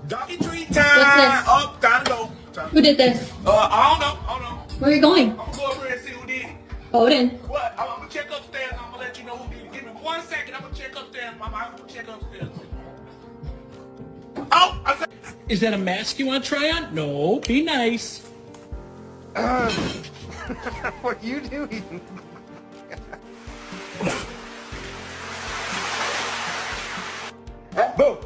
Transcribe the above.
Doggy treat What's time. this? Oh, time to go. Who did this? I don't know. Hold on. Where are you going? I'm gonna go over here and see who did it. Bowden. What? I'm gonna check upstairs. I'm gonna let you know who did it. Give me 1 second. I'm gonna check upstairs, Mama. I'm gonna check upstairs. Oh, I said. Is that a mask you want to try on? No, be nice. What are you doing? Boo.